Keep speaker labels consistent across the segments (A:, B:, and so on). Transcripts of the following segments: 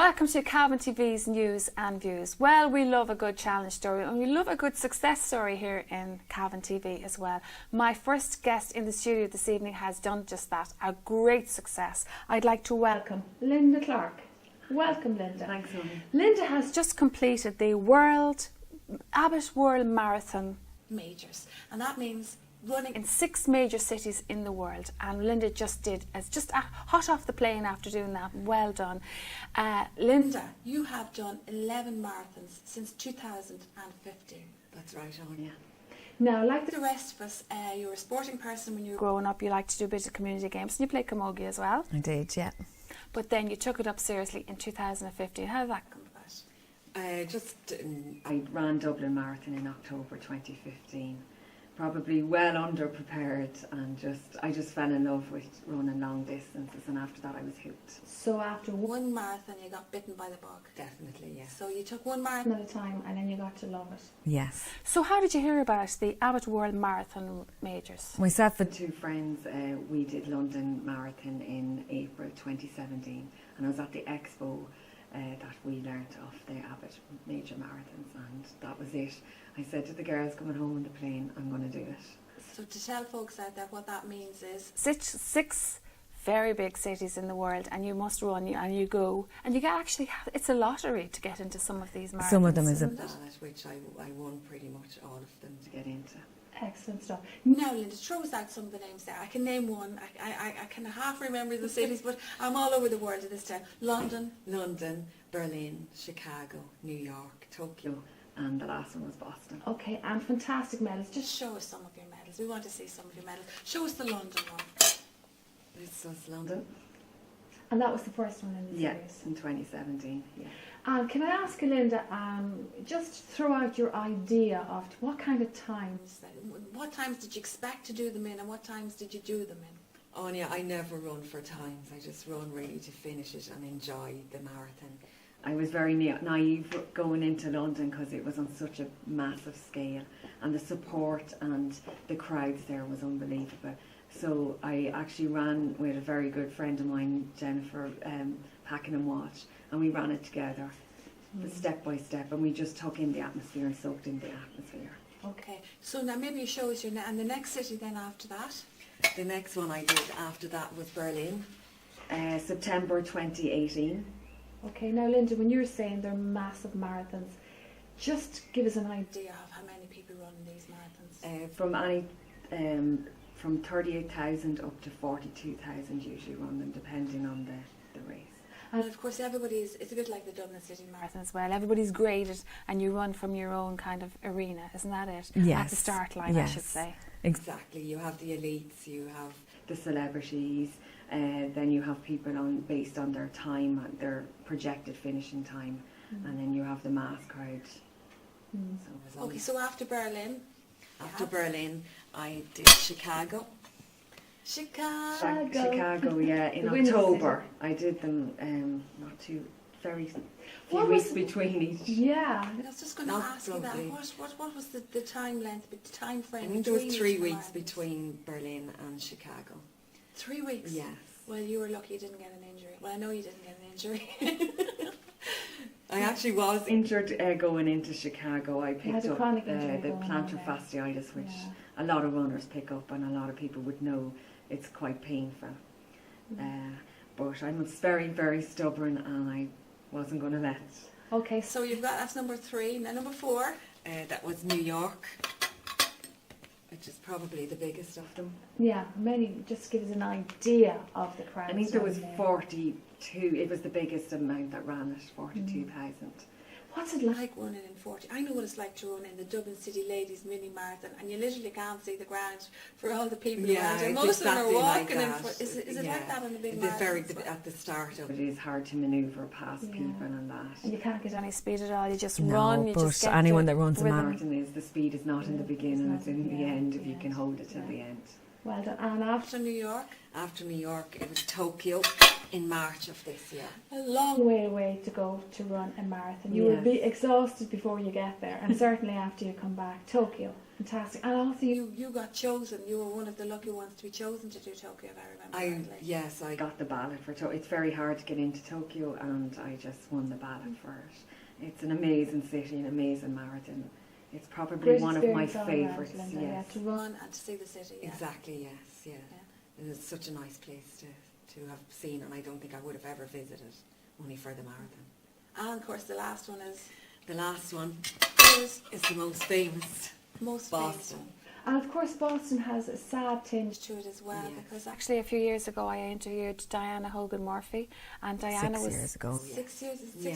A: Welcome to Cavan TV's News and Views. Well, we love a good challenge story and we love a good success story here in Cavan TV as well. My first guest in the studio this evening has done just that, a great success. I'd like to welcome Linda Clarke. Welcome, Linda.
B: Thanks, Ronnie.
A: Linda has just completed the Abbott World Marathon
C: Majors, and that means running
A: in 6 major cities in the world, and Linda just hot off the plane after doing that. Well done.
C: Linda, you have done 11 marathons since 2015.
B: That's right, Anya.
A: Now, like
C: The rest of us, you were a sporting person when you were
A: growing up, you liked to do a bit of community games, and you played camogie as well.
B: I did, yeah.
A: But then you took it up seriously in 2015. How did that come about?
B: I ran Dublin Marathon in October 2015. Probably well underprepared, and I just fell in love with running long distances, and after that I was hooked.
A: So after
C: one marathon you got bitten by the bug?
B: Definitely, yes.
C: So you took one marathon
A: at a time and then you got to love it?
B: Yes.
A: So how did you hear about the Abbott World Marathon Majors?
B: Myself and 2 friends, we did London Marathon in April 2017, and I was at the expo that we learnt of the Abbott major marathons, and that was it. I said to the girls coming home on the plane, I'm going to do it.
C: So to tell folks out there what that means is
A: 6 very big cities in the world, and you must run and you go, and you get it's a lottery to get into some of these marathons.
B: Some of them is a
C: ballot, which I won pretty much all of them
B: to get into.
A: Excellent stuff.
C: Now, Linda, throw us out some of the names there. I can name one. I can half remember the cities, but I'm all over the world at this time. London, Berlin, Chicago, New York, Tokyo,
B: and the last one was Boston.
A: Okay, and fantastic medals.
C: Just show us some of your medals. We want to see some of your medals. Show us the London one.
B: This was London.
A: And that was the first one in the series?
B: Yes, in 2017, yeah.
A: And can I ask you, Linda, just throw out your idea of what kind of times?
C: What times did you expect to do them in, and what times did you do them in?
D: Anya, I never run for times. I just run really to finish it and enjoy the marathon.
B: I was very naive going into London because it was on such a massive scale, and the support and the crowds there was unbelievable. So I actually ran with a very good friend of mine, Jennifer Packenham Watch, and we ran it together, step by step, and we just took in the atmosphere and soaked in the atmosphere.
C: Okay, so now maybe you show us and the next city then after that?
D: The next one I did after that was Berlin.
B: September 2018.
A: Okay, now Linda, when you're saying they're massive marathons, just give us an idea of how many people run these marathons.
B: From 38,000 up to 42,000 usually run them, depending on the race.
C: And of course it's a bit like the Dublin City Marathon
A: as well. Everybody's graded and you run from your own kind of arena, isn't that it?
B: Yes.
A: At the start line,
B: yes.
A: I should say.
D: Exactly. You have the elites, you have
B: the celebrities, then you have people based on their time, their projected finishing time, and then you have the mass crowd.
C: So okay, so after Berlin?
D: Berlin, I did Chicago.
B: Chicago, yeah, in October. I did them few weeks between each.
A: Yeah.
C: I was just going to ask you that. What was the time length, the time frame?
D: I think there was 3 weeks between Berlin and Chicago.
C: 3 weeks?
D: Yes.
C: Well, you were lucky you didn't get an injury. Well, I know you didn't get an injury.
D: I actually was
B: injured going into Chicago. I picked up the plantar fasciitis, which a lot of runners pick up, and a lot of people would know it's quite painful. But I was very, very stubborn, and I wasn't going to let it.
A: Okay,
C: so that's number 3. Now number 4.
D: That was New York, which is probably the biggest of them.
A: Yeah, just give us an idea of the crowd.
B: I think there was 42. It was the biggest amount that ran it, 42,000.
C: What's it like running in 40? I know what it's like to run in the Dublin City Ladies Mini Marathon, and you literally can't see the ground for all the people around. And most of them are walking in. Is it like that on the big marathon?
D: At the start of
B: it is hard to manoeuvre past people and that.
A: And you can't get any speed at all. You just
B: run.
A: run. You
B: but
A: just get
B: anyone that runs a marathon the speed is not in the beginning; it's in the end. If you can hold it till the end.
A: Well done. And after
C: New York?
D: After New York, it was Tokyo in March of this year.
A: A long way away to go to run a marathon. You will be exhausted before you get there, and certainly after you come back. Tokyo, fantastic. And also
C: you got chosen. You were one of the lucky ones to be chosen to do Tokyo, if I remember correctly.
B: Yes, I got the ballot for Tokyo. It's very hard to get into Tokyo, and I just won the ballot for it. It's an amazing city, an amazing marathon. It's probably one of my favourites.
C: Yes. To run and to see the city. Yeah.
D: Exactly, yes, yeah. It was such a nice place to have seen, and I don't think I would have ever visited only for the marathon.
C: And of course the last one is...
D: The last one is the most famous. Boston.
A: And of course Boston has a sad tinge
C: to it as well, because
A: actually a few years ago I interviewed Diana Hogan Murphy, and Diana
D: 6 years ago.
C: 6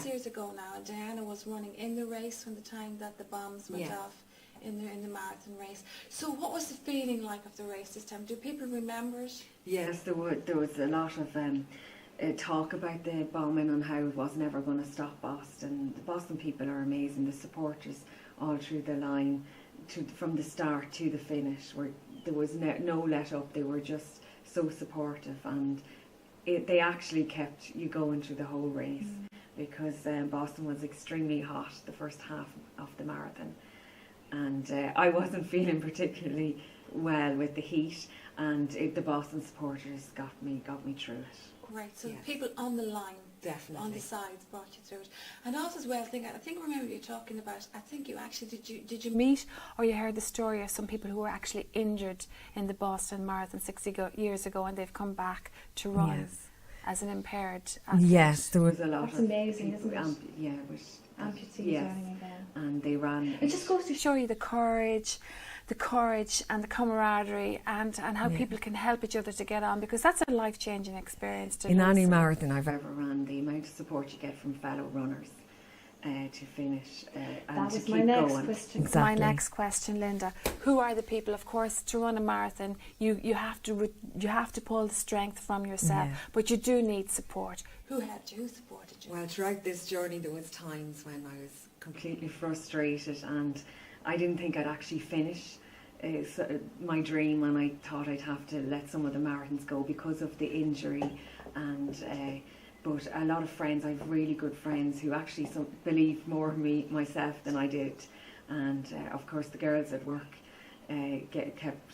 C: years ago now, and Diana was running in the race from the time that the bombs went off in the marathon race. So what was the feeling like of the race this time? Do people remember it?
B: Yes, there was a lot of talk about the bombing and how it was never going to stop Boston. The Boston people are amazing. The supporters all through the line, from the start to the finish, there was no let up. They were just so supportive, and they actually kept you going through the whole race, because Boston was extremely hot the first half of the marathon, and I wasn't feeling particularly well with the heat, and the Boston supporters got me through it.
C: Right, so the people on the line,
D: definitely,
C: on the sides brought you through it. And also as well, I think remember you talking about, I think you actually, did you meet or you heard the story of some people who were actually injured in the Boston Marathon 60 years ago, and they've come back to run as an impaired athlete?
D: Yes, there was a lot.
A: That's amazing, isn't it?
B: It was
A: amputees running again.
B: And they ran.
A: It just goes to show you the courage and the camaraderie, and how people can help each other to get on, because that's a life-changing experience.
D: In any marathon I've ever
B: run, the amount of support you get from fellow runners to finish and
A: that
B: to
A: was
B: keep
A: my next
B: going.
A: question.
D: Exactly.
A: My next question, Linda. Who are the people? Of course, to run a marathon, you have to pull the strength from yourself, but you do need support. Who helped you? Who supported you?
D: Well, throughout this journey, there was times when I was
B: completely frustrated, and I didn't think I'd actually finish my dream, and I thought I'd have to let some of the marathons go because of the injury. And but a lot of friends, I have really good friends who actually believed more in me myself than I did, and of course the girls at work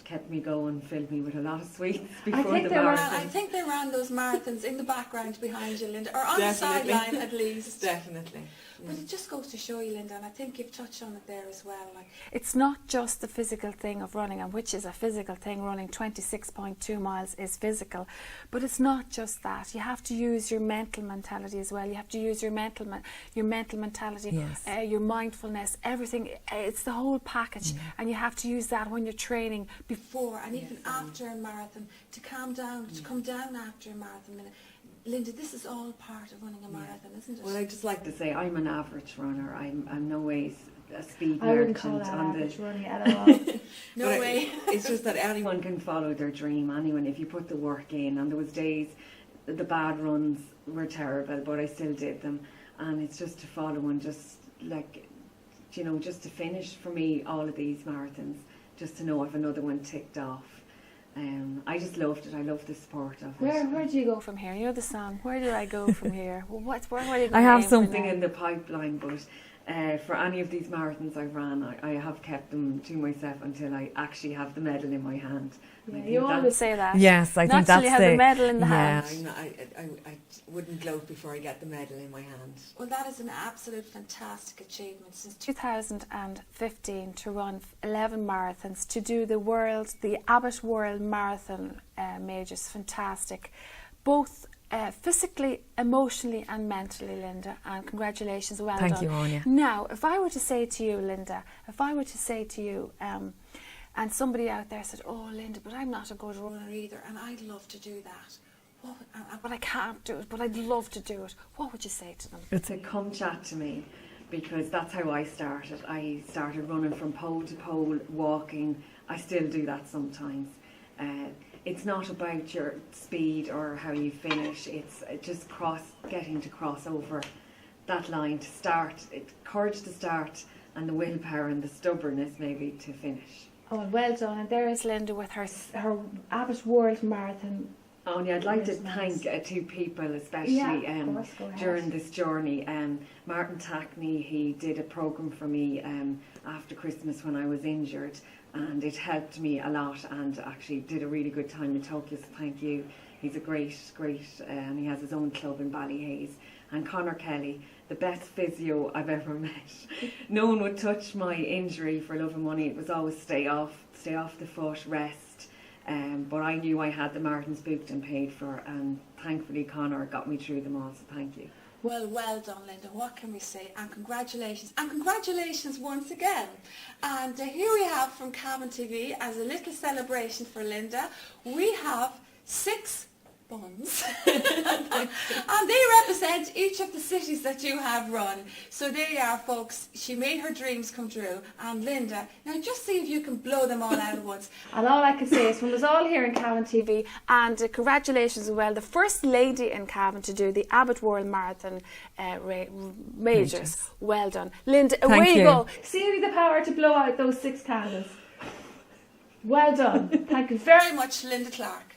B: kept me going, filled me with a lot of sweets before the marathon.
C: I think they ran those marathons in the background behind you, Linda, or on the sideline at least.
D: Definitely.
C: But it just goes to show you, Linda, and I think you've touched on it there as well. Like,
A: it's not just the physical thing of running, and which is a physical thing. Running 26.2 miles is physical, but it's not just that. You have to use your mental mentality as well. You have to use your mental mentality, your mindfulness, everything. It's the whole package, and you have to use that when you're training before and even after a marathon, to calm down, to come down after a marathon. Linda, this is all part of running a marathon, isn't it?
B: Well, I'd just like to say I'm an average runner. I'm no ways a speed
A: merchant. I wouldn't call that average running at all.
C: No way.
B: It's just that anyone can follow their dream. Anyone, if you put the work in. And there was days, the bad runs were terrible, but I still did them. And it's just to follow and just just to finish for me all of these marathons, just to know I've another one ticked off. I just loved it. I loved the sport of it.
A: Where do you go from here? You know the song, where do I go from here? Where are you going?
B: I have something in the pipeline, but for any of these marathons I've ran, I have kept them to myself until I actually have the medal in my hand.
A: Yeah, you always say that.
D: Yes, I think that's
A: have the medal in the hand.
D: I wouldn't gloat before I get the medal in my hand.
C: Well, that is an absolute fantastic achievement.
A: Since 2015, to run 11 marathons, to do the Abbott World Marathon Majors, fantastic. Both physically, emotionally and mentally, Linda, and congratulations, well done.
D: Thank you, Anya.
A: Now, if I were to say to you, Linda, and somebody out there said, oh, Linda, but I'm not a good runner either, and I'd love to do that, but I can't do it, but I'd love to do it, what would you say to them?
B: It's a come chat to me, because that's how I started. I started running from pole to pole, walking. I still do that sometimes. It's not about your speed or how you finish. It's just getting to cross over that line to start. Courage to start, and the willpower and the stubbornness maybe to finish.
A: Oh, well done. And there is Linda with her Abbott World Marathon.
B: Only I'd like to thank two people, especially during this journey. Martin Tackney, he did a programme for me after Christmas when I was injured, and it helped me a lot, and actually did a really good time in Tokyo, so thank you. He's a great, and he has his own club in Ballyhaise. And Conor Kelly, the best physio I've ever met. No one would touch my injury for love and money. It was always stay off the foot, rest. But I knew I had the marathons booked and paid for, and thankfully Conor got me through them all, so thank you.
C: Well done, Linda. What can we say? And congratulations once again. And here we have from Cavan TV, as a little celebration for Linda, we have 6 buns and they represent each of the cities that you have run. So there you are, folks. She made her dreams come true. And Linda, now just see if you can blow them all out at once.
A: And all I can say is from us all here in Cavan TV, and congratulations as well, the first lady in Cavan to do the Abbott World Marathon majors. Well done, Linda. Away you go. See the power to blow out those 6 candles. Well done. Thank you very much,
C: Linda Clarke.